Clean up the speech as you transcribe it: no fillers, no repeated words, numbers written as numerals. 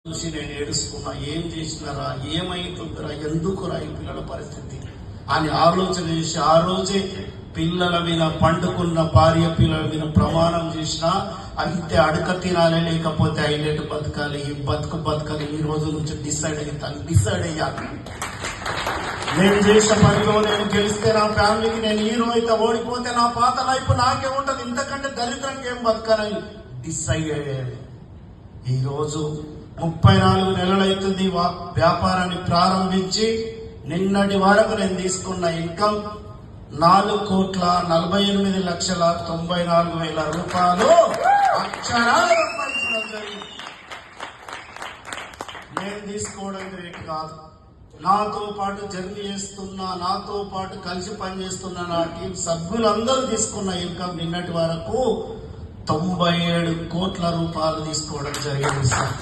చూసి నేను ఏడుస్తున్నా, ఏం చేసినారా, ఏమైతుందిరా, ఎందుకురా ఈ పిల్లల పరిస్థితి అని ఆలోచన చేసి ఆ రోజే పిల్లల మీద పండుకున్న భార్య పిల్లల మీద ప్రమాణం చేసినా అయితే అడక తినాలి, లేకపోతే హైలైట్ బతకాలి, ఈ బతకాలి, ఈ రోజు నుంచి డిసైడ్ అయ్యాను. నేను చేసిన పనిలో నేను గెలిస్తే నా ఫ్యామిలీకి నేను హీరో అయితే, ఓడిపోతే నా పాత లైఫ్ నాకే ఉంటది, ఇంతకంటే దరిద్రంగా ఏం బతకాలని డిసైడ్ అయ్యాను. ఈరోజు 34 నెలలైతుంది వ్యాపారాన్ని ప్రారంభించి. నిన్నటి వరకు నేను తీసుకున్న ఇన్కమ్ 4,48,94,000 రూపాయలు అక్షరాలు సంపాదించడం జరిగింది. నేను తీసుకోవడం గ్రేట్ కాదు, నాతో పాటు జర్నీ చేస్తున్న, నాతో పాటు కలిసి పనిచేస్తున్న నా టీం సభ్యులందరూ తీసుకున్న ఇన్కమ్ నిన్నటి వరకు 97 కోట్ల రూపాయలు తీసుకోవడం జరిగింది సార్.